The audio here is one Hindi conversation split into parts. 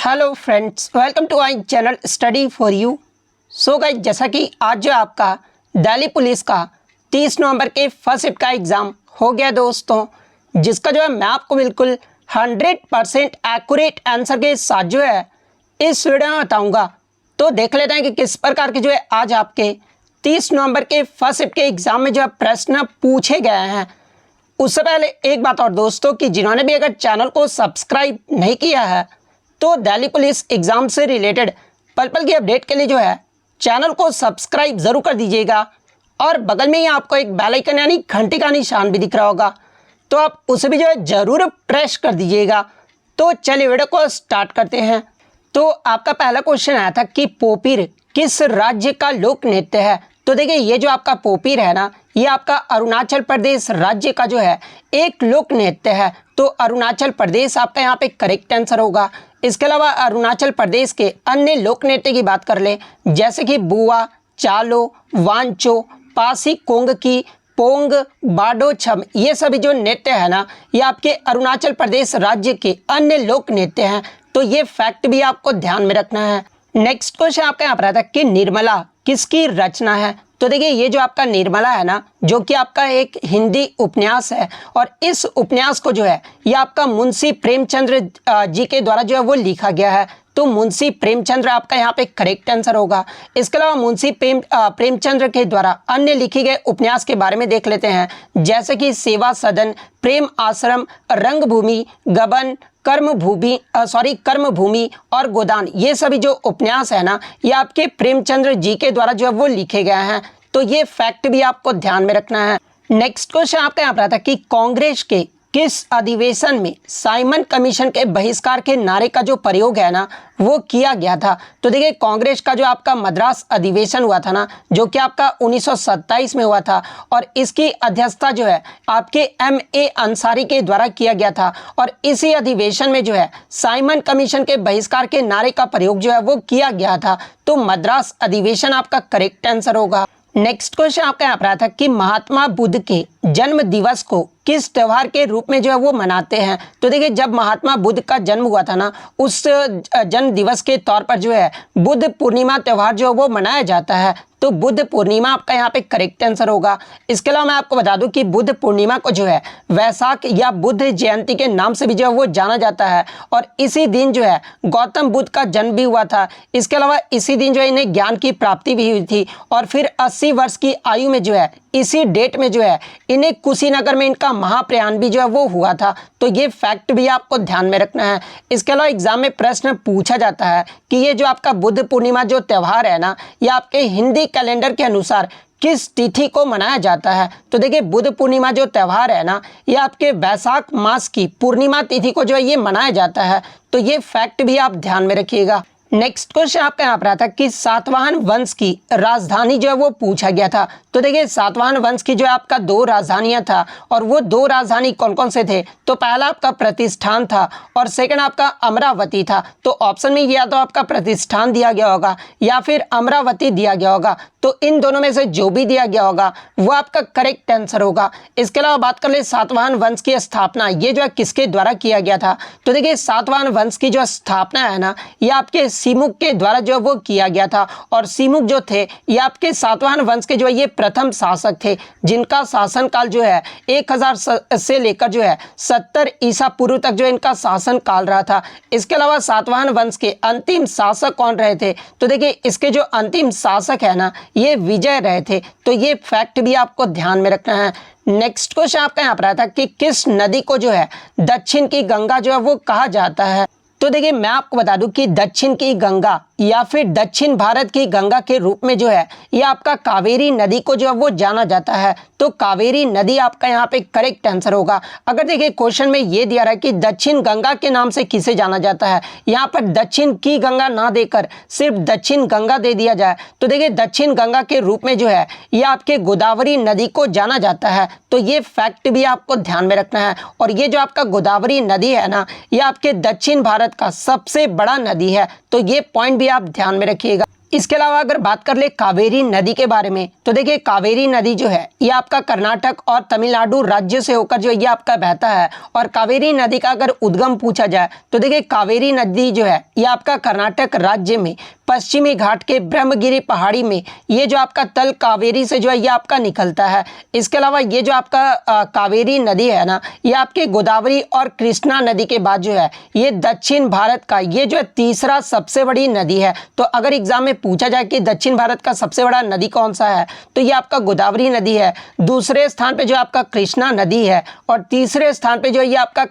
Hello friends, welcome to my channel study for you. So guys, जैसा कि आज जो आपका दिल्ली पुलिस का 30 नवंबर के फर्स्ट शिफ्ट का एग्ज़ाम हो गया दोस्तों, जिसका जो है मैं आपको बिल्कुल 100% एक्यूरेट आंसर के साथ जो है इस वीडियो में बताऊंगा। तो देख लेते हैं कि किस प्रकार के जो है आज आपके 30 नवंबर के फर्स्ट शिफ्ट के एग्ज़ाम में जो है प्रश्न पूछे गए हैं। उससे पहले एक बात और दोस्तों, कि जिन्होंने भी अगर चैनल को सब्सक्राइब नहीं किया है तो दिल्ली पुलिस एग्ज़ाम से रिलेटेड पल पल की अपडेट के लिए जो है चैनल को सब्सक्राइब ज़रूर कर दीजिएगा। और बगल में ही आपको एक बेल आइकन यानी घंटी का निशान भी दिख रहा होगा, तो आप उसे भी जो है ज़रूर प्रेस कर दीजिएगा। तो चलिए वीडियो को स्टार्ट करते हैं। तो आपका पहला क्वेश्चन आया था कि पोपीर किस राज्य का लोक नृत्य है। तो देखिए, ये जो आपका पोपीर है ना, ये आपका अरुणाचल प्रदेश राज्य का जो है एक लोक नृत्य है। तो अरुणाचल प्रदेश आपका यहाँ पे करेक्ट आंसर होगा। इसके अलावा अरुणाचल प्रदेश के अन्य लोक नृत्य की बात कर ले, जैसे कि बुआ, चालो, वांचो, पासी कोंगकी, पोंग, बाडो छम, ये सभी जो नृत्य है ना, ये आपके अरुणाचल प्रदेश राज्य के अन्य लोक नृत्य हैं। तो ये फैक्ट भी आपको ध्यान में रखना है। नेक्स्ट क्वेश्चन आपका यहाँ पर आता है कि निर्मला किसकी रचना है। तो देखिए, ये जो आपका निर्मला है ना, जो कि आपका एक हिंदी उपन्यास है, और इस उपन्यास को जो है ये आपका मुंशी प्रेमचंद्र जी के द्वारा जो है वो लिखा गया है। तो मुंशी प्रेमचंद्र आपका यहाँ पे करेक्ट आंसर होगा। इसके अलावा मुंशी प्रेमचंद्र के द्वारा अन्य लिखे गए उपन्यास के बारे में देख लेते हैं, जैसे कि सेवा सदन, प्रेम आश्रम, रंगभूमि, गबन, कर्मभूमि और गोदान, ये सभी जो उपन्यास है ना, ये आपके प्रेमचंद्र जी के द्वारा जो है वो लिखे गए हैं। तो ये फैक्ट भी आपको ध्यान में रखना है। नेक्स्ट क्वेश्चन आपका यहाँ पर आता है कि कांग्रेस के किस अधिवेशन में साइमन कमीशन के बहिष्कार के नारे का जो प्रयोग है ना, वो किया गया था। तो देखिए, कांग्रेस का जो आपका मद्रास अधिवेशन हुआ था ना, जो कि आपका 1927 में हुआ था, और इसकी अध्यक्षता जो है आपके M.A. अंसारी के द्वारा किया गया था। और इसी अधिवेशन में जो है साइमन कमीशन के बहिष्कार के नारे का प्रयोग जो है वो किया गया था। तो मद्रास अधिवेशन आपका करेक्ट आंसर होगा। नेक्स्ट क्वेश्चन आपका यहाँ पर आया था कि महात्मा बुद्ध के जन्म दिवस को किस त्यौहार के रूप में जो है वो मनाते हैं। तो देखिए, जब महात्मा बुद्ध का जन्म हुआ था ना, उस जन्म दिवस के तौर पर जो है बुद्ध पूर्णिमा त्यौहार जो है वो मनाया जाता है। तो बुद्ध पूर्णिमा आपका यहाँ पे करेक्ट आंसर होगा। इसके अलावा मैं आपको बता दूं कि बुद्ध पूर्णिमा को जो है वैशाख या बुद्ध जयंती के नाम से भी जो है वो जाना जाता है, और इसी दिन जो है गौतम बुद्ध का जन्म भी हुआ था। इसके अलावा इसी दिन जो है इन्हें ज्ञान की प्राप्ति भी हुई थी, और फिर 80 वर्ष की आयु में जो है इसी डेट में जो है इन्हें कुशीनगर में इनका महाप्रयाण भी जो है वो हुआ था। तो ये फैक्ट भी आपको ध्यान में रखना है। इसके अलावा एग्जाम में प्रश्न पूछा जाता है कि ये जो आपका बुद्ध पूर्णिमा जो त्यौहार है ना, ये आपके हिंदी कैलेंडर के अनुसार किस तिथि को मनाया जाता है। तो देखिए, बुद्ध पूर्णिमा जो त्यौहार है ना, ये आपके वैशाख मास की पूर्णिमा तिथि को जो है ये मनाया जाता है। तो ये फैक्ट भी आप ध्यान में रखिएगा। नेक्स्ट क्वेश्चन आपका यहाँ पर आता है कि सातवाहन वंश की राजधानी जो है वो पूछा गया था। तो देखिए, सातवाहन वंश की जो है आपका 2 राजधानियां था, और वो 2 राजधानी कौन कौन से थे। तो पहला आपका प्रतिष्ठान था, और सेकंड आपका अमरावती था। तो ऑप्शन में या तो आपका प्रतिष्ठान दिया गया होगा या फिर अमरावती दिया गया होगा। तो इन दोनों में से जो भी दिया गया होगा वो आपका करेक्ट आंसर होगा। इसके अलावा बात कर ले सातवाहन वंश की स्थापना ये जो है किसके द्वारा किया गया था। तो देखिए, सातवाहन वंश की जो स्थापना है ना, ये आपके सीमुक के द्वारा जो वो किया गया था। और सीमुक जो थे ये आपके सातवाहन वंश के जो है ये प्रथम शासक थे, जिनका शासनकाल जो है 1000 से लेकर जो है 70 ईसा पूर्व तक जो इनका शासन काल रहा था। इसके अलावा सातवाहन वंश के अंतिम शासक कौन रहे थे। तो देखिए, इसके जो अंतिम शासक है ना, ये विजय रहे थे। तो ये फैक्ट भी आपको ध्यान में रखना है। नेक्स्ट क्वेश्चन आपका यहाँ पर आता है कि किस नदी को जो है दक्षिण की गंगा जो है वो कहा जाता है। तो देखिए, मैं आपको बता दूं कि दक्षिण की गंगा या फिर दक्षिण भारत की गंगा के रूप में जो है ये आपका कावेरी नदी को जो है वो जाना जाता है। तो कावेरी नदी आपका यहाँ पे करेक्ट आंसर होगा। अगर देखिए, क्वेश्चन में ये दिया रहा है कि दक्षिण गंगा के नाम से किसे जाना जाता है, यहाँ पर दक्षिण की गंगा ना देकर सिर्फ दक्षिण गंगा दे दिया जाए, तो देखिए दक्षिण गंगा के रूप में जो है ये आपके गोदावरी नदी को जाना जाता है। तो ये फैक्ट भी आपको ध्यान में रखना है। और ये जो आपका गोदावरी नदी है ना, ये आपके दक्षिण भारत का सबसे बड़ा नदी है। तो ये पॉइंट भी आप ध्यान में रखिएगा। इसके अलावा अगर बात कर ले कावेरी नदी के बारे में, तो देखिए कावेरी नदी जो है ये आपका कर्नाटक और तमिलनाडु राज्य से होकर जो ये आपका बहता है। और कावेरी नदी का अगर उद्गम पूछा जाए तो देखिए कावेरी नदी जो है ये आपका कर्नाटक राज्य में पश्चिमी घाट के ब्रह्मगिरी पहाड़ी में ये जो आपका तल कावेरी से जो है ये आपका निकलता है। इसके अलावा ये जो आपका कावेरी नदी है ना, ये आपके गोदावरी और कृष्णा नदी के बाद जो है ये दक्षिण भारत का ये जो है तीसरा सबसे बड़ी नदी है। तो अगर एग्जाम में पूछा जाए कि दक्षिण भारत का सबसे बड़ा नदी कौन सा है, तो ये आपका गोदावरी नदी है। दूसरे स्थान पे जो आपका कृष्णा नदी है और तीसरे स्थान पे जो ये आपका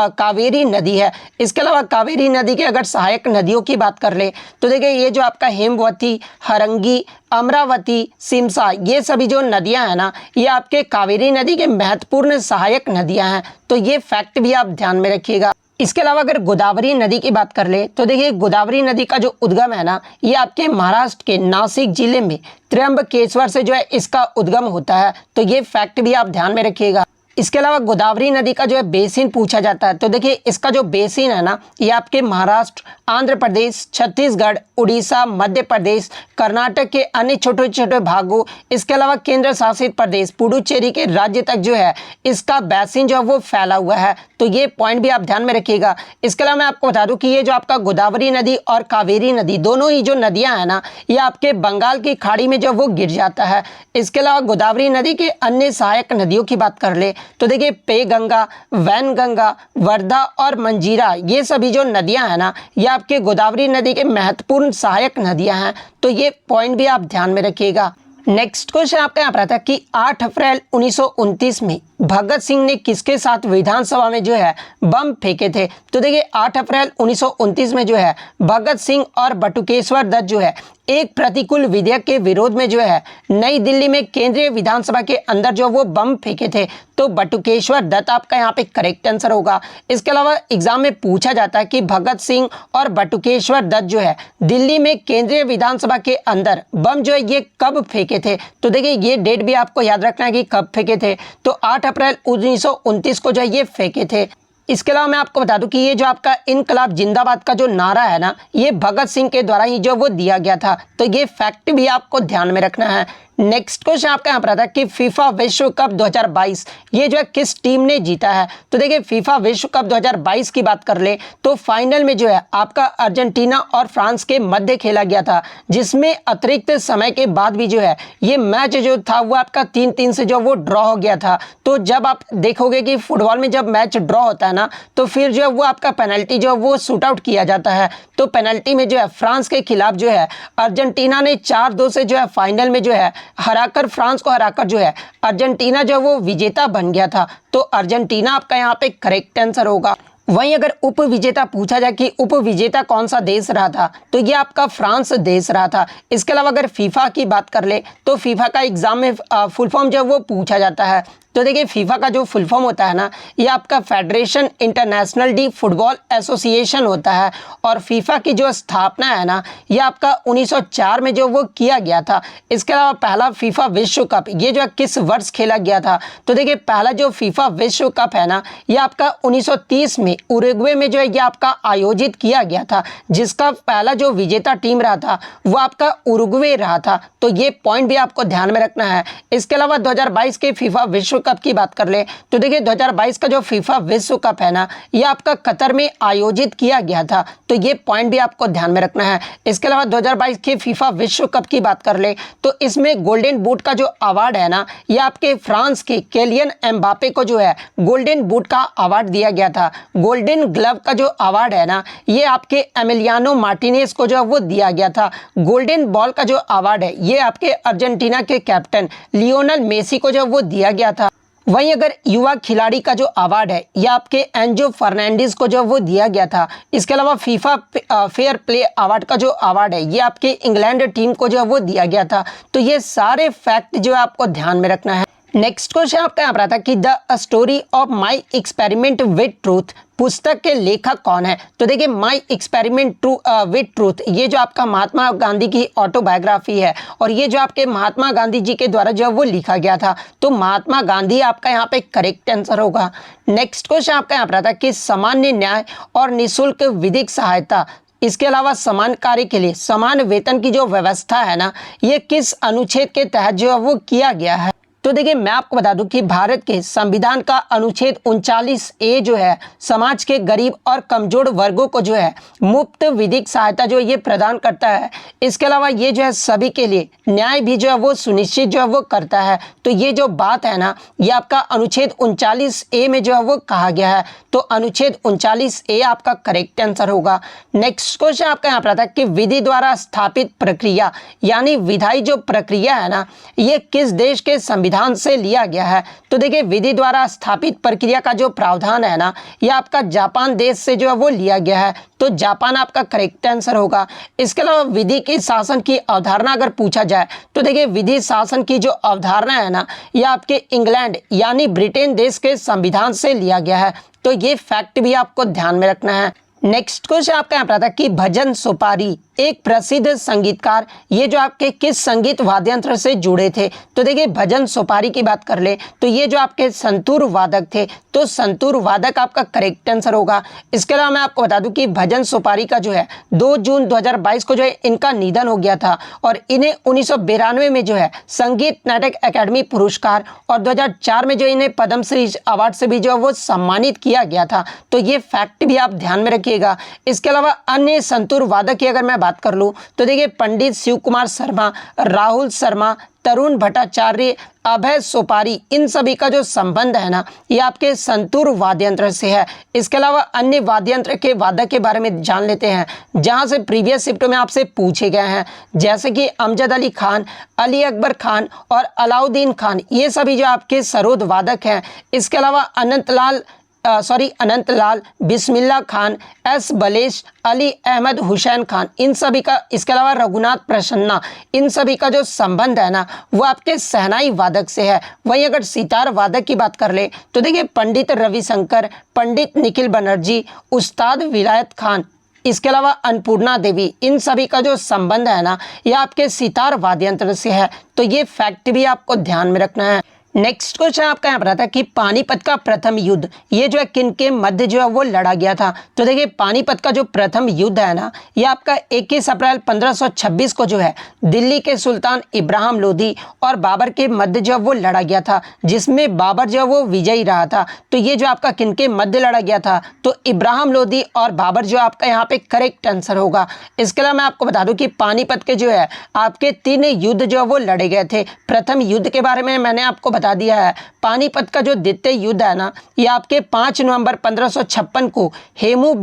कावेरी नदी है। इसके अलावा कावेरी नदी के अगर सहायक नदियों की बात कर ले तो देखिए ये जो आपका हेमवती, हरंगी, अमरावती, सिमसा, ये सभी जो नदियां हैं ना, ये आपके कावेरी नदी के महत्वपूर्ण सहायक नदियां हैं। तो ये फैक्ट भी आप ध्यान में रखिएगा। इसके अलावा अगर गोदावरी नदी की बात कर ले तो देखिए गोदावरी नदी का जो उद्गम है ना, ये आपके महाराष्ट्र के नासिक जिले में त्र्यंबकेश्वर से जो है इसका उद्गम होता है। तो ये फैक्ट भी आप ध्यान में रखिएगा। इसके अलावा गोदावरी नदी का जो है बेसिन पूछा जाता है, तो देखिए इसका जो बेसिन है ना, ये आपके महाराष्ट्र, आंध्र प्रदेश, छत्तीसगढ़, उड़ीसा, मध्य प्रदेश, कर्नाटक के अन्य छोटे छोटे भागों, इसके अलावा केंद्र शासित प्रदेश पुडुचेरी के राज्य तक जो है इसका बेसिन जो है वो फैला हुआ है। तो ये पॉइंट भी आप ध्यान में रखिएगा। इसके अलावा मैं आपको बता दूं कि ये जो आपका गोदावरी नदी और कावेरी नदी दोनों ही जो नदियां हैं ना, ये आपके बंगाल की खाड़ी में जो वो गिर जाता है। इसके अलावा गोदावरी नदी के अन्य सहायक नदियों की बात कर ले तो देखिए पे गंगा, वैनगंगा, वर्धा और मंजीरा, ये सभी जो नदियां हैं ना, ये आपके गोदावरी नदी के महत्वपूर्ण सहायक नदियां हैं। तो ये पॉइंट भी आप ध्यान में रखिएगा। नेक्स्ट क्वेश्चन आपका यहाँ पर आता है कि 8 अप्रैल 1929 में भगत सिंह ने किसके साथ विधानसभा में जो है बम फेंके थे। तो देखिए 8 अप्रैल 1929 में जो है भगत सिंह और बटुकेश्वर दत्त जो है एक प्रतिकूल विधेयक के विरोध में जो है नई दिल्ली में केंद्रीय विधानसभा के अंदर जो वो बम फेंके थे। तो बटुकेश्वर दत्त आपका यहाँ पे करेक्ट आंसर होगा। इसके अलावा एग्जाम में पूछा जाता है कि भगत सिंह और बटुकेश्वर दत्त जो है दिल्ली में केंद्रीय विधानसभा के अंदर बम जो है ये कब फेंके थे। तो देखिए ये डेट भी आपको याद रखना है कि कब फेंके थे। तो 8 अप्रैल 1929 को जो है ये फेंके थे। इसके अलावा मैं आपको बता दूं कि ये जो आपका इनकलाब जिंदाबाद का जो नारा है ना, ये भगत सिंह के द्वारा ही जो वो दिया गया था। तो ये फैक्ट भी आपको ध्यान में रखना है। नेक्स्ट क्वेश्चन आपका यहाँ पर आता है कि फीफा विश्व कप 2022 ये जो है किस टीम ने जीता है। तो देखिए फीफा विश्व कप 2022 की बात कर ले तो फाइनल में जो है आपका अर्जेंटीना और फ्रांस के मध्य खेला गया था, जिसमें अतिरिक्त समय के बाद भी जो है ये मैच जो था वो आपका 3-3 से जो वो ड्रॉ हो गया था। तो जब आप देखोगे कि फुटबॉल में जब मैच ड्रॉ होता है ना, तो फिर जो है वो आपका पेनल्टी जो है वो शूट आउट किया जाता है। तो पेनल्टी में जो है फ्रांस के खिलाफ जो है अर्जेंटीना ने 4-2 से जो है फाइनल में जो है हराकर, फ्रांस को हराकर जो है अर्जेंटीना जो वो विजेता बन गया था। तो अर्जेंटीना आपका यहाँ पे करेक्ट आंसर होगा। वहीं अगर उप विजेता पूछा जाए कि उप विजेता कौन सा देश रहा था, तो ये आपका फ्रांस देश रहा था। इसके अलावा अगर फीफा की बात कर ले तो फीफा का एग्जाम में फुल फॉर्म जो वो पूछा जाता है। तो देखिए फीफा का जो फुल फॉर्म होता है ना, ये आपका federation international D football association होता है। और फीफा की जो स्थापना है ना, ये आपका 1904 में जो वो किया गया था। इसके अलावा पहला फीफा विश्व कप ये जो है किस वर्ष खेला गया था। तो देखिए पहला जो फीफा विश्व कप है ना, ये आपका 1930 में उरुग्वे में जो है ये आपका आयोजित किया गया था, जिसका पहला जो विजेता टीम रहा था वो आपका उरुग्वे रहा था। तो ये पॉइंट भी आपको ध्यान में रखना है। इसके अलावा 2022 के फीफा विश्व कप की बात कर ले तो देखिए 2022 का जो फीफा विश्व कप है ना, ये आपका कतर में आयोजित किया गया था। तो ये पॉइंट भी आपको ध्यान में रखना है। इसके अलावा 2022 के फीफा विश्व कप की बात कर ले तो इसमें गोल्डन बूट का जो अवार्ड है ना, ये आपके फ्रांस के केलियन एम्बापे को जो है गोल्डन बूट का अवार्ड दिया गया था। गोल्डन ग्लव का जो अवार्ड है ना, ये आपके एमिलियानो मार्टिनेज को जो है वो दिया गया था। गोल्डन बॉल का जो अवार्ड है ये आपके अर्जेंटीना के कैप्टन लियोनल मेसी को जो वो दिया गया था। वहीं अगर युवा खिलाड़ी का जो अवार्ड है ये आपके एंजो फर्नांडिस को जो वो दिया गया था। इसके अलावा फीफा फेयर प्ले अवार्ड का जो अवार्ड है ये आपके इंग्लैंड टीम को जो वो दिया गया था। तो ये सारे फैक्ट जो है आपको ध्यान में रखना है। नेक्स्ट क्वेश्चन आपका यहाँ पर आता है कि the story of my experiment with truth पुस्तक के लेखक कौन है। तो देखिए माई एक्सपेरिमेंट विद ट्रूथ ये जो आपका महात्मा गांधी की ऑटोबायोग्राफी है और ये जो आपके महात्मा गांधी जी के द्वारा जो वो लिखा गया था। तो महात्मा गांधी आपका यहाँ पे करेक्ट आंसर होगा। नेक्स्ट क्वेश्चन आपका यहाँ पर आता है कि सामान्य न्याय और निःशुल्क विधिक सहायता इसके अलावा समान कार्य के लिए समान वेतन की जो व्यवस्था है ना, ये किस अनुच्छेद के तहत जो है वो किया गया है? तो देखिए मैं आपको बता दूं कि भारत के संविधान का अनुच्छेद 39A जो है समाज के गरीब और कमजोर वर्गों को जो है मुफ्त विधिक सहायता जो ये प्रदान करता है। इसके अलावा ये जो है सभी के लिए न्याय भी जो है वो सुनिश्चित जो है वो करता है। तो ये जो बात है ना, ये आपका अनुच्छेद 39A में जो है वो कहा गया है। तो अनुच्छेद 39A आपका करेक्ट आंसर होगा। नेक्स्ट क्वेश्चन आपका यहाँ पर आता है कि विधि द्वारा स्थापित प्रक्रिया यानी विधायी जो प्रक्रिया है ना, ये किस देश के संविधान से लिया गया है? तो देखिए विधि द्वारा स्थापित प्रक्रिया का जो प्रावधान है ना, ये आपका जापान देश से जो है वो लिया गया है। तो जापान आपका करेक्ट आंसर होगा। इसके अलावा विधि की शासन की अवधारणा अगर पूछा जाए तो देखिए विधि शासन की जो अवधारणा है ना, ये आपके इंग्लैंड यानी ब्रिटेन देश के संविधान से लिया गया है। तो ये फैक्ट भी आपको ध्यान में रखना है। नेक्स्ट क्वेश्चन आपका यहाँ पर आता है कि भजन सुपारी एक प्रसिद्ध संगीतकार, ये जो आपके किस संगीत वाद्य यंत्र से जुड़े थे? तो देखिए भजन सुपारी की बात कर ले तो ये जो आपके संतूर वादक थे। तो संतूर वादक आपका करेक्ट आंसर होगा। इसके अलावा मैं आपको बता दूं कि भजन सुपारी का जो है 2 जून 2022 को जो है इनका निधन हो गया था और इन्हें 1992 में जो है संगीत नाटक अकादमी पुरस्कार और 2004 में जो इन्हें पद्मश्री अवार्ड से भी जो है वो सम्मानित किया गया था। तो ये फैक्ट भी आप ध्यान में रखिएगा। इसके अलावा अन्य संतूर वादक की अगर मैं बात कर लूं तो देखिए पंडित शिव कुमार शर्मा, राहुल शर्मा, तरुण भट्टाचार्य, अभय सोपारी, इन सभी का जो संबंध है ना, ये आपके संतूर वाद्य यंत्र से है। इसके अलावा अन्य वाद्य यंत्र के वादक के बारे में जान लेते हैं जहां से प्रीवियस शिफ्टों में आपसे पूछे गए हैं, जैसे कि अमजद अली खान, अली अकबर खान और अलाउद्दीन खान, ये सभी जो आपके सरोद वादक हैं। इसके अलावा अनंत लाल, बिस्मिल्ला खान, एस बलेश, अली अहमद हुसैन खान, इन सभी का, इसके अलावा रघुनाथ प्रसन्ना, इन सभी का जो संबंध है ना, वो आपके शहनाई वादक से है। वहीं अगर सितार वादक की बात कर ले तो देखिए पंडित रविशंकर, पंडित निखिल बनर्जी, उस्ताद विलायत खान, इसके अलावा अन्नपूर्णा देवी, इन सभी का जो संबंध है ना, ये आपके सितार वाद्य यंत्र से है। तो ये फैक्ट भी आपको ध्यान में रखना है। नेक्स्ट क्वेश्चन आपका यहाँ पर आता है कि पानीपत का प्रथम युद्ध ये जो है किन के मध्य जो है वो लड़ा गया था? तो देखिए पानीपत का जो प्रथम युद्ध है ना, ये आपका 21 अप्रैल 1526 को जो है दिल्ली के सुल्तान इब्राहिम लोदी और बाबर के मध्य जो है वो लड़ा गया था, जिसमें बाबर जो है वो विजयी रहा था। तो ये जो आपका किन के मध्य लड़ा गया था? तो इब्राहिम लोदी और बाबर जो आपका यहाँ पे करेक्ट आंसर होगा। इसके अलावा मैं आपको बता दूं कि पानीपत के जो है आपके 3 युद्ध जो है वो लड़े गए थे। प्रथम युद्ध के बारे में मैंने आपको बता दिया है। पानीपत का जो द्वितीय युद्ध है ना, ये आपके 5 नवंबर 1556 को हेमू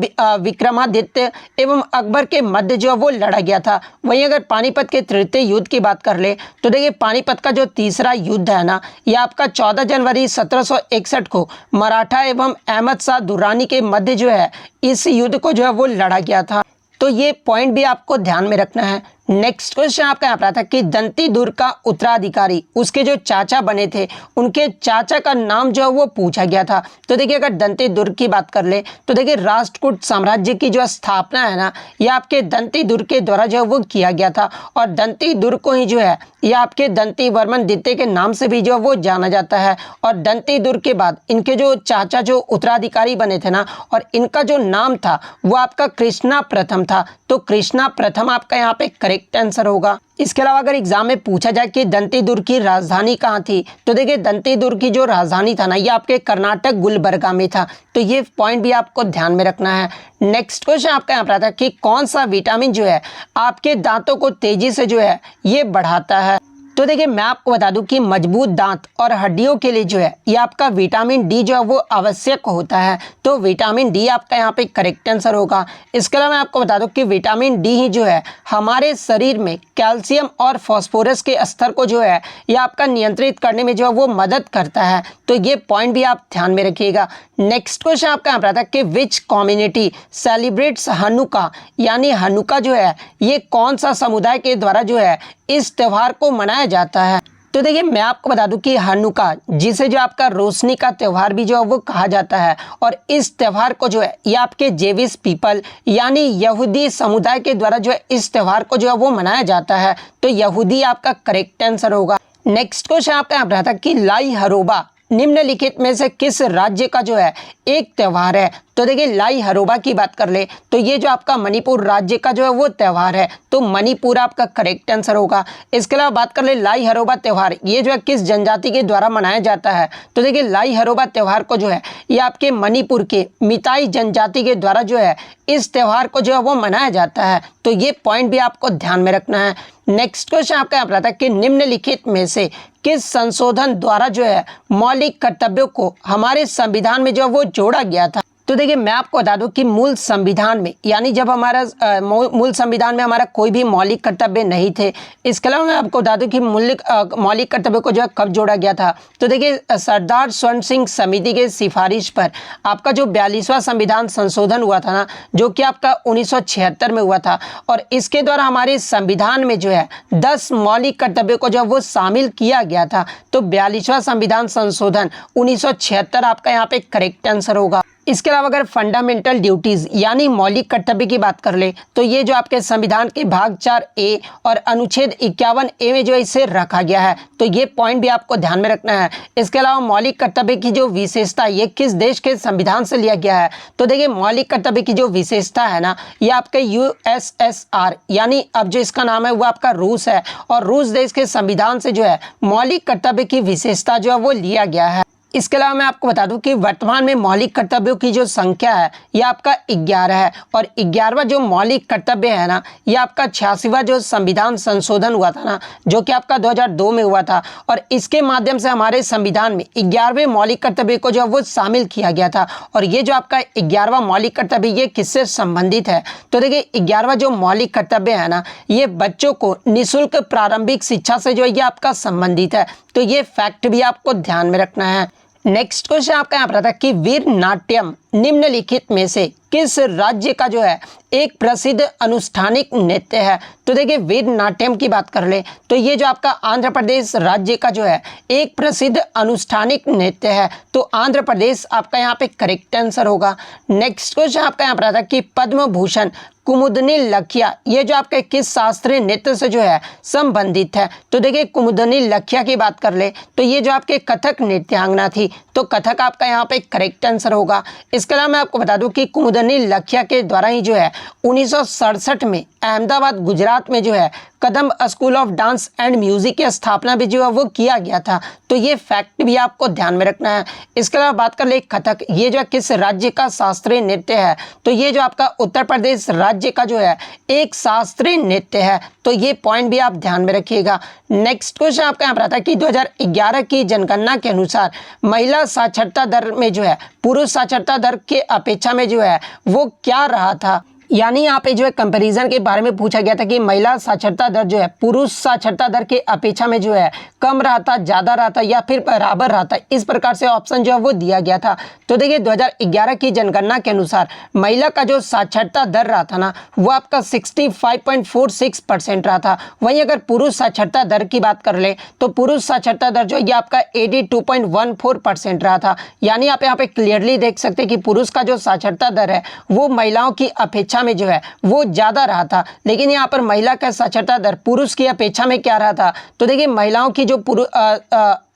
विक्रमादित्य एवं अकबर के मध्य जो वो लड़ा गया था। वहीं अगर पानीपत के तृतीय युद्ध की बात कर ले तो देखिए पानीपत का जो तीसरा युद्ध है ना, ये आपका 14 जनवरी 1761 को मराठा एवं अहमद शाह दुर्रानी के मध्य जो है इस युद्ध को जो है वो लड़ा गया था। तो ये पॉइंट भी आपको ध्यान में रखना है। नेक्स्ट क्वेश्चन आपका यहाँ पर आता है कि दंती दुर्ग का उत्तराधिकारी उसके जो चाचा बने थे, उनके चाचा का नाम जो है वो पूछा गया था। तो देखिए अगर दंती दुर्ग की बात कर ले तो देखिए राष्ट्रकूट साम्राज्य की जो स्थापना है ना, ये आपके दंती दुर्ग के द्वारा जो है वो किया गया था और दंती दुर्ग को ही जो है ये आपके दंती वर्मन द्वितीय के नाम से भी जो है वो जाना जाता है। और दंती दुर्ग के बाद इनके जो चाचा जो उत्तराधिकारी बने थे ना, और इनका जो नाम था वो आपका कृष्णा प्रथम था। तो कृष्णा प्रथम आपका यहाँ पे करेक्ट आंसर होगा। इसके अलावा अगर एग्जाम में पूछा जाए कि दंती दुर्ग की राजधानी कहाँ थी, तो देखिए दंती दुर्ग की जो राजधानी था ना, ये आपके कर्नाटक गुलबर्गा में था। तो ये पॉइंट भी आपको ध्यान में रखना है। नेक्स्ट क्वेश्चन आपका यहाँ पर आता है कि कौन सा विटामिन जो है आपके दांतों को तेजी से जो है ये बढ़ाता है? तो देखिए मैं आपको बता दूं कि मजबूत दांत और हड्डियों के लिए जो है ये आपका विटामिन डी जो है वो आवश्यक होता है। तो विटामिन डी आपका यहाँ पे करेक्ट आंसर होगा। इसके अलावा मैं आपको बता दूं कि विटामिन डी ही जो है हमारे शरीर में कैल्शियम और फास्फोरस के स्तर को जो है ये आपका नियंत्रित करने में जो है वो मदद करता है। तो ये पॉइंट भी आप ध्यान में रखिएगा। नेक्स्ट क्वेश्चन आपका यहाँ पर आता है कि विच कम्युनिटी सेलिब्रेट्स हनुका, यानी हनुका जो है ये कौन सा समुदाय के द्वारा जो है इस त्यौहार को मनाया जाता है? तो देखिए मैं आपको बता दूं कि हनुका, जिसे जो आपका रोशनी का त्यौहार भी जो है वो कहा जाता है, और इस त्यौहार को जो है ये आपके जेविश पीपल यानी यहूदी समुदाय के द्वारा जो है इस त्यौहार को जो है वो मनाया जाता है। तो यहूदी आपका करेक्ट आंसर होगा। नेक्स्ट क्वेश्चन आपका यहाँ था कि लाई हरोबा निम्नलिखित में से किस राज्य का जो है एक त्यौहार है? तो देखिए लाई हरोबा की बात कर ले तो ये जो आपका मणिपुर राज्य का जो है वो त्यौहार है, तो मणिपुर आपका करेक्ट आंसर होगा। इसके अलावा बात कर ले लाई हरोबा त्यौहार ये जो है किस जनजाति के द्वारा मनाया जाता है, तो देखिए लाई हरोबा त्यौहार को जो है ये आपके मणिपुर के मिताई जनजाति के द्वारा जो है इस त्यौहार को जो है वो मनाया जाता है, तो ये पॉइंट भी आपको ध्यान में रखना है। नेक्स्ट क्वेश्चन आपका यहाँ पर आता है कि निम्नलिखित में से किस संशोधन द्वारा जो है मौलिक कर्तव्यों को हमारे संविधान में जो है वो जोड़ा गया था। तो देखिए मैं आपको बता दूं कि मूल संविधान में यानी जब हमारा मूल संविधान में हमारा कोई भी मौलिक कर्तव्य नहीं थे। इसके अलावा मैं आपको बता दूं कि मौलिक कर्तव्य को जो है कब जोड़ा गया था, तो देखिए सरदार स्वर्ण सिंह समिति के सिफारिश पर आपका जो 42वां संविधान संशोधन हुआ था ना, जो कि आपका 1976 में हुआ था, और इसके द्वारा हमारे संविधान में जो है 10 मौलिक कर्तव्यों को जो वो शामिल किया गया था। तो 42वां संविधान संशोधन 1976 आपका यहाँ पे करेक्ट आंसर होगा। इसके अलावा अगर फंडामेंटल ड्यूटीज़ यानी मौलिक कर्तव्य की बात कर ले तो ये जो आपके संविधान के भाग 4A और अनुच्छेद 51A में जो इसे रखा गया है, तो ये पॉइंट भी आपको ध्यान में रखना है। इसके अलावा मौलिक कर्तव्य की जो विशेषता ये किस देश के संविधान से लिया गया है, तो देखिए मौलिक कर्तव्य की जो विशेषता है ना ये आपके USSR यानी अब जो इसका नाम है वो आपका रूस है, और रूस देश के संविधान से जो है मौलिक कर्तव्य की विशेषता जो है वो लिया गया है। इसके अलावा मैं आपको बता दूं कि वर्तमान में मौलिक कर्तव्यों की जो संख्या है ये आपका 11 है, और 11वां जो मौलिक कर्तव्य है ना ये आपका 86वां जो संविधान संशोधन हुआ था ना, जो कि आपका 2002 में हुआ था, और इसके माध्यम से हमारे संविधान में 11वें मौलिक कर्तव्य को जो वो शामिल किया गया था। और ये जो आपका 11वां मौलिक कर्तव्य ये किससे संबंधित है, तो देखिए 11वां जो मौलिक कर्तव्य है ना ये बच्चों को निःशुल्क प्रारंभिक शिक्षा से जो ये आपका संबंधित है, तो ये फैक्ट भी आपको ध्यान में रखना है। नेक्स्ट क्वेश्चन आपका यहाँ पर आता है कि वीर नाट्यम निम्नलिखित में से किस राज्य का जो है एक प्रसिद्ध अनुष्ठानिक नृत्य है, तो देखिए वीर नाट्यम की बात कर ले तो ये जो आपका आंध्र प्रदेश राज्य का जो है एक प्रसिद्ध अनुष्ठानिक नृत्य है, तो आंध्र प्रदेश आपका यहाँ पे करेक्ट आंसर होगा। नेक्स्ट क्वेश्चन आपका यहाँ पर आता है कि पद्म भूषण कुमुदनी लखिया ये जो आपके किस शास्त्रीय नृत्य से जो है संबंधित है, तो देखिए कुमुदनी लखिया की बात कर ले तो ये जो आपके कथक नृत्यांगना थी, तो कथक आपका यहाँ पे करेक्ट आंसर होगा। इसके अलावा मैं आपको बता दूं कि कुमुदनी लखिया के द्वारा ही जो है 1967 में अहमदाबाद गुजरात में जो है Kadam school of dance and music की स्थापना भी जो है वो किया गया था, तो ये फैक्ट भी आपको ध्यान में रखना है। इसके अलावा बात कर ले कथक ये जो किस राज्य का शास्त्रीय नृत्य है, तो ये जो आपका उत्तर प्रदेश राज्य का जो है एक शास्त्रीय नृत्य है, तो ये पॉइंट भी आप ध्यान में रखिएगा। नेक्स्ट क्वेश्चन आपका यहाँ पर आता है कि 2011 की जनगणना के अनुसार महिला साक्षरता दर में जो है पुरुष साक्षरता दर के अपेक्षा में जो है वो क्या रहा था, यानी यहाँ पे जो है कंपैरिजन के बारे में पूछा गया था कि महिला साक्षरता दर जो है पुरुष साक्षरता दर के अपेक्षा में जो है कम रहा था, ज़्यादा रहा था या फिर बराबर रहा था, इस प्रकार से ऑप्शन जो है वो दिया गया था। तो देखिए 2011 की जनगणना के अनुसार महिला का जो साक्षरता दर रहा था ना वो आपका 65.46% रहा था। वहीं अगर पुरुष साक्षरता दर की बात कर ले तो पुरुष साक्षरता दर जो ये आपका 82.14% रहा था। यानी आप यहाँ पे क्लियरली देख सकते हैं कि पुरुष का जो साक्षरता दर है वो महिलाओं की अपेक्षा में जो है वो ज़्यादा रहा था, लेकिन यहाँ पर महिला का साक्षरता दर पुरुष की अपेक्षा में क्या रहा था, तो देखिए महिलाओं की जो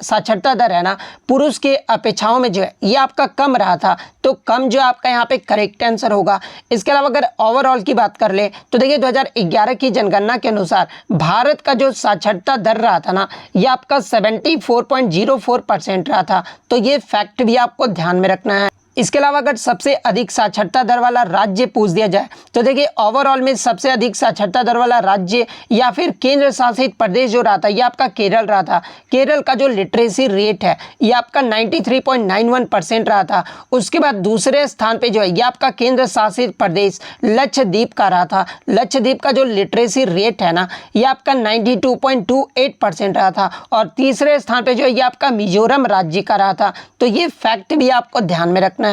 साक्षरता दर है ना पुरुष के अपेक्षाओं में जो है ये आपका कम रहा था, तो कम जो आपका यहाँ पे करेक्ट आंसर होगा। इसके अलावा अगर ओवरऑल की बात कर ले तो देखिए 2011 की जनगणना के अनुसार भारत का जो साक्षरता दर रहा था ना ये आपका 74.04% रहा था, तो ये फैक्ट भी आपको ध्यान में रखना है। इसके अलावा अगर सबसे अधिक साक्षरता दर वाला राज्य पूछ दिया जाए तो देखिए ओवरऑल में सबसे अधिक साक्षरता दर वाला राज्य या फिर केंद्र शासित प्रदेश जो रहा था ये आपका केरल रहा था। केरल का जो लिटरेसी रेट है ये आपका 93.91% रहा था। उसके बाद दूसरे स्थान पे जो है ये आपका केंद्र शासित प्रदेश लक्षद्वीप का रहा था। लक्षद्वीप का जो लिटरेसी रेट है ना ये आपका 92.28% रहा था, और तीसरे स्थान पे जो है ये आपका मिजोरम राज्य का रहा था, तो ये फैक्ट भी आपको ध्यान में रखना है।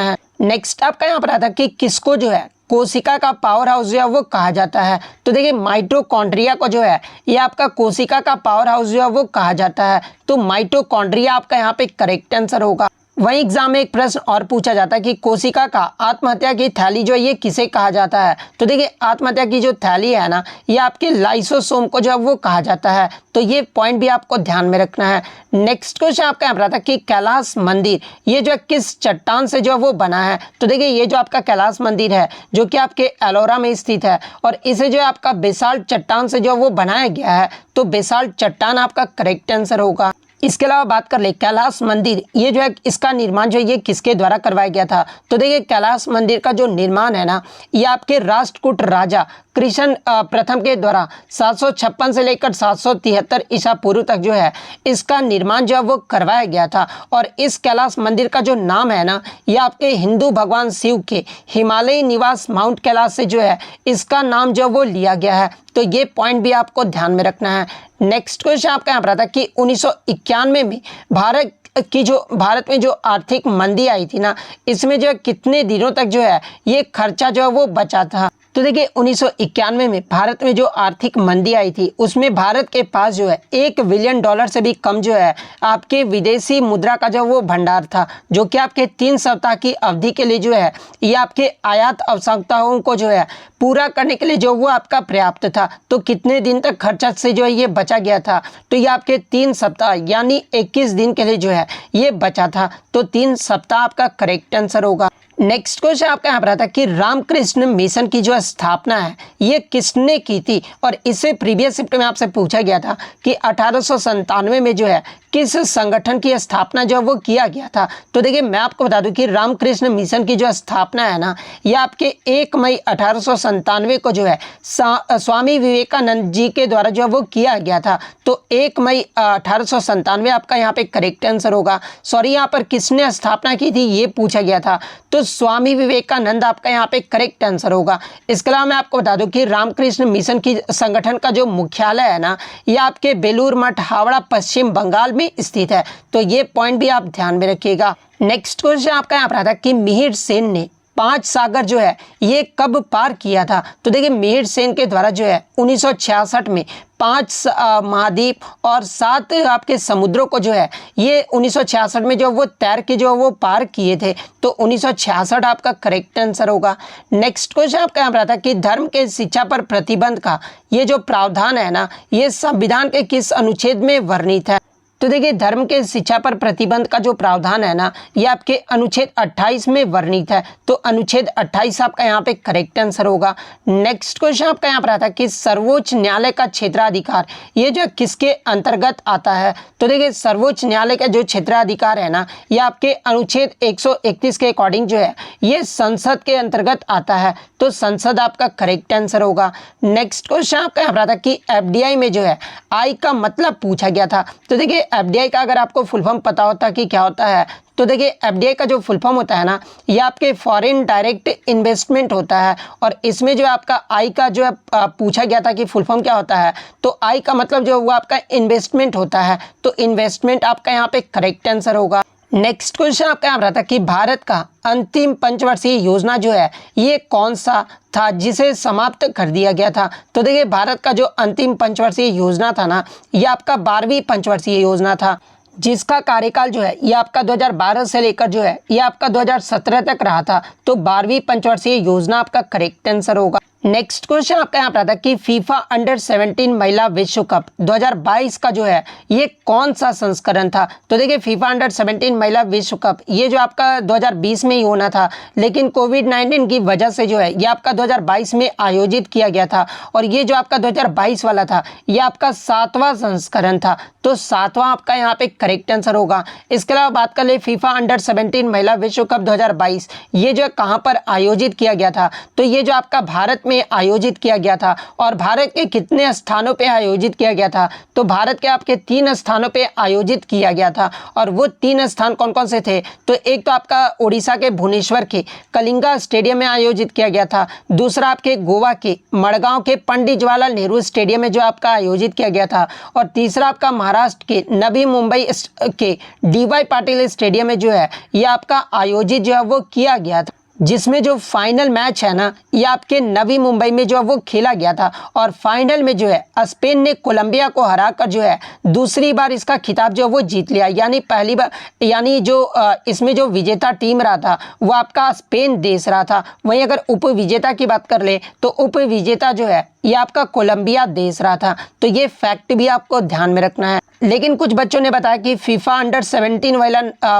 नेक्स्ट आपका यहाँ पर आता है कि किसको जो है कोशिका का पावर हाउस जो है वो कहा जाता है, तो देखिए माइटोकॉन्ड्रिया को जो है ये आपका कोशिका का पावर हाउस जो है वो कहा जाता है, तो माइटोकॉन्ड्रिया आपका यहाँ पे करेक्ट आंसर होगा। वहीं एग्जाम में एक प्रश्न और पूछा जाता है कि कोशिका का आत्महत्या की थैली जो है ये किसे कहा जाता है। तो देखिए आत्महत्या की जो थैली है ना ये आपके लाइसोसोम को जो है वो कहा जाता है। तो ये पॉइंट भी आपको ध्यान में रखना है। नेक्स्ट क्वेश्चन आपका यहाँ पर आता है कि कैलाश मंदिर ये जो है किस चट्टान से जो है वो बना है। तो देखिए ये जो आपका कैलाश मंदिर है जो कि आपके एलोरा में स्थित है और इसे जो है आपका बेसाल्ट चट्टान से जो है वो बनाया गया है। तो बेसाल्ट चट्टान आपका करेक्ट आंसर होगा। इसके अलावा बात कर ले कैलाश मंदिर ये जो है इसका निर्माण जो है ये किसके द्वारा करवाया गया था। तो देखिए कैलाश मंदिर का जो निर्माण है ना ये आपके राष्ट्रकूट राजा कृष्ण प्रथम के द्वारा 756 से लेकर 773 ईसा पूर्व तक जो है इसका निर्माण जो है वो करवाया गया था। और इस कैलाश मंदिर का जो नाम है ना ये आपके हिंदू भगवान शिव के हिमालयी निवास माउंट कैलाश से जो है इसका नाम जो वो लिया गया है। तो ये पॉइंट भी आपको ध्यान में रखना है। नेक्स्ट क्वेश्चन आपका यहाँ पर आता है कि 1991 में भारत में जो आर्थिक मंदी आई थी ना इसमें जो है कितने दिनों तक जो है ये खर्चा जो है वो बचा था। तो देखिए 1991 में भारत में जो आर्थिक मंदी आई थी उसमें भारत के पास जो है $1 बिलियन से भी कम जो है आपके विदेशी मुद्रा का जो वो भंडार था जो कि आपके 3 सप्ताह की अवधि के लिए जो है ये आपके आयात आवश्यकताओं को जो है पूरा करने के लिए जो वो आपका पर्याप्त था। तो कितने दिन तक खर्चा से जो है ये बचा गया था। तो ये आपके 3 सप्ताह यानी 21 दिन के लिए जो है ये बचा था। तो 3 सप्ताह आपका करेक्ट आंसर होगा। नेक्स्ट क्वेश्चन आपका यहाँ पर आता है कि रामकृष्ण मिशन की जो स्थापना है ये किसने की थी। और इससे प्रीवियस शिफ्ट में आपसे पूछा गया था कि 1897 में जो है किस संगठन की स्थापना जो वो किया गया था। तो देखिए मैं आपको बता दूं कि रामकृष्ण मिशन की जो स्थापना है ना ये आपके 1 मई 1897 को जो है स्वामी विवेकानंद जी के द्वारा जो वो किया गया था। तो 1 मई 1897 आपका यहाँ पे करेक्ट आंसर होगा। सॉरी यहाँ पर किसने स्थापना की थी ये पूछा गया था। तो स्वामी विवेकानंद आपका यहाँ पे करेक्ट आंसर होगा। इसके अलावा मैं आपको बता दूं कि रामकृष्ण मिशन की संगठन का जो मुख्यालय है ना ये आपके बेलूर मठ हावड़ा पश्चिम बंगाल में स्थित है। तो ये पॉइंट भी आप ध्यान में रखिएगा। नेक्स्ट क्वेश्चन आपका यहाँ पर आता है कि मिहिर सेन ने 5 सागर जो है ये कब पार किया था। तो देखिए मिहिर सेन के द्वारा जो है 1966 में 5 महाद्वीप और 7 आपके समुद्रों को जो है ये 1966 में जो वो तैर के जो वो पार किए थे। तो 1966 आपका करेक्ट आंसर होगा। नेक्स्ट क्वेश्चन आपका यहाँ पर आता है कि धर्म के शिक्षा पर प्रतिबंध का ये जो प्रावधान है ना ये संविधान के किस अनुच्छेद में वर्णित है। तो देखिए धर्म के शिक्षा पर प्रतिबंध का जो प्रावधान है ना ये आपके अनुच्छेद 28 में वर्णित है। तो अनुच्छेद 28 आपका यहाँ पे करेक्ट आंसर होगा। नेक्स्ट क्वेश्चन आपका यहाँ पर आता है कि सर्वोच्च न्यायालय का क्षेत्राधिकार ये जो किसके अंतर्गत आता है। तो देखिए सर्वोच्च न्यायालय का जो क्षेत्राधिकार है ना ये आपके अनुच्छेद 131 के अकॉर्डिंग जो है ये संसद के अंतर्गत आता है। तो संसद आपका करेक्ट आंसर होगा। नेक्स्ट क्वेश्चन आपका यहाँ पर आता है कि एफडीआई में जो है आई का मतलब पूछा गया था। तो देखिए एफडीआई का अगर आपको फुल फॉर्म पता होता कि क्या होता है तो देखिए एफडीआई का जो फुल फॉर्म होता है ना ये आपके फॉरेन डायरेक्ट इन्वेस्टमेंट होता है। और इसमें जो आपका आई का जो है पूछा गया था कि फुल फॉर्म क्या होता है। तो आई का मतलब जो वो आपका इन्वेस्टमेंट होता है। तो इन्वेस्टमेंट आपका यहाँ पे करेक्ट आंसर होगा। नेक्स्ट क्वेश्चन आपका यहाँ रहता है कि भारत का अंतिम पंचवर्षीय योजना जो है ये कौन सा था जिसे समाप्त कर दिया गया था। तो देखिए भारत का जो अंतिम पंचवर्षीय योजना था ना ये आपका 12वीं पंचवर्षीय योजना था जिसका कार्यकाल जो है ये आपका 2012 से लेकर जो है ये आपका 2017 तक रहा था। तो 12वीं पंचवर्षीय योजना आपका करेक्ट आंसर होगा। नेक्स्ट क्वेश्चन आपका यहाँ पर आता है कि फीफा अंडर 17 महिला विश्व कप 2022 का जो है ये कौन सा संस्करण था। तो देखिए फीफा अंडर 17 महिला विश्व कप ये जो आपका 2020 में ही होना था लेकिन कोविड-19 की वजह से जो है ये आपका 2022 में आयोजित किया गया था। और ये जो आपका 2022 वाला था ये आपका 7वां संस्करण था। तो 7वां आपका यहाँ पे करेक्ट आंसर होगा। इसके अलावा बात कर ले फीफा अंडर 17 महिला विश्व कप 2022 ये जो कहाँ पर आयोजित किया गया था। तो ये जो आपका भारत में आयोजित किया गया था। और भारत के कितने स्थानों पे आयोजित किया गया था। तो भारत के आपके 3 स्थानों पे आयोजित किया गया था। और वो 3 स्थान कौन कौन से थे। तो एक तो आपका उड़ीसा के भुवनेश्वर के कलिंगा स्टेडियम में आयोजित किया गया था। दूसरा आपके गोवा के मड़गांव के पंडित जवाहरलाल नेहरू स्टेडियम में जो आपका आयोजित किया गया था। और तीसरा आपका महाराष्ट्र के नवी मुंबई के DY पाटिल स्टेडियम में जो है ये आपका आयोजित जो है वो किया गया था। जिसमें जो फाइनल मैच है ना ये आपके नवी मुंबई में जो है वो खेला गया था और फाइनल में जो है स्पेन ने कोलंबिया को हराकर जो है दूसरी बार इसका खिताब जो है वो जीत लिया। यानी पहली बार, यानी जो इसमें जो विजेता टीम रहा था वो आपका स्पेन देश रहा था। वहीं अगर उप विजेता की बात कर ले तो उप विजेता जो है ये आपका कोलंबिया देश रहा था। तो ये फैक्ट भी आपको ध्यान में रखना है। लेकिन कुछ बच्चों ने बताया कि फीफा अंडर 17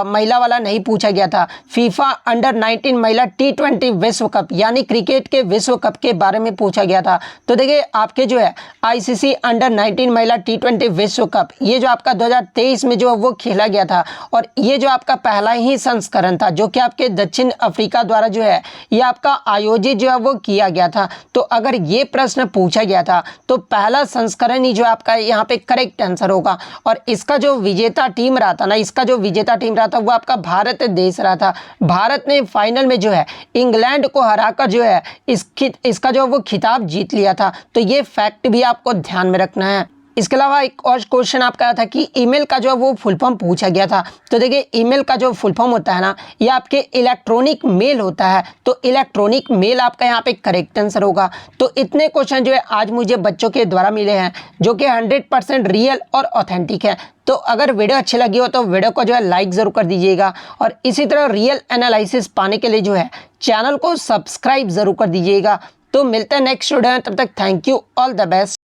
महिला वाला नहीं पूछा गया था, फीफा अंडर 19 महिला T20 विश्व कप यानी क्रिकेट के विश्व कप के बारे में पूछा गया था। तो देखिए आपके जो है आईसीसी अंडर 19 महिला T20 विश्व कप ये जो आपका 2023 में जो है वो खेला गया था और ये जो आपका पहला ही संस्करण था जो कि आपके दक्षिण अफ्रीका द्वारा जो है ये आपका आयोजित जो है वो किया गया था। तो अगर ये प्रश्न पूछा गया था तो पहला संस्करण ही जो आपका यहाँ पे करेक्ट आंसर होगा। और इसका जो विजेता टीम रहा था ना, इसका जो विजेता टीम रहा था वो आपका भारत देश रहा था। भारत ने फाइनल में जो है इंग्लैंड को हराकर जो है इसका जो वो खिताब जीत लिया था। तो ये फैक्ट भी आपको ध्यान में रखना है। इसके अलावा एक और क्वेश्चन आपका आया था कि ईमेल का जो है वो फुल फॉर्म पूछा गया था। तो देखिए ईमेल का जो फुल फॉर्म होता है ना ये आपके इलेक्ट्रॉनिक मेल होता है। तो इलेक्ट्रॉनिक मेल आपका यहाँ पे करेक्ट आंसर होगा। तो इतने क्वेश्चन जो है आज मुझे बच्चों के द्वारा मिले हैं जो कि 100% रियल और ऑथेंटिक है। तो अगर वीडियो अच्छी लगी हो तो वीडियो को जो है लाइक ज़रूर कर दीजिएगा और इसी तरह रियल एनालिसिस पाने के लिए जो है चैनल को सब्सक्राइब ज़रूर कर दीजिएगा। तो मिलते हैं नेक्स्ट वीडियो में, तब तक thank you, all the best.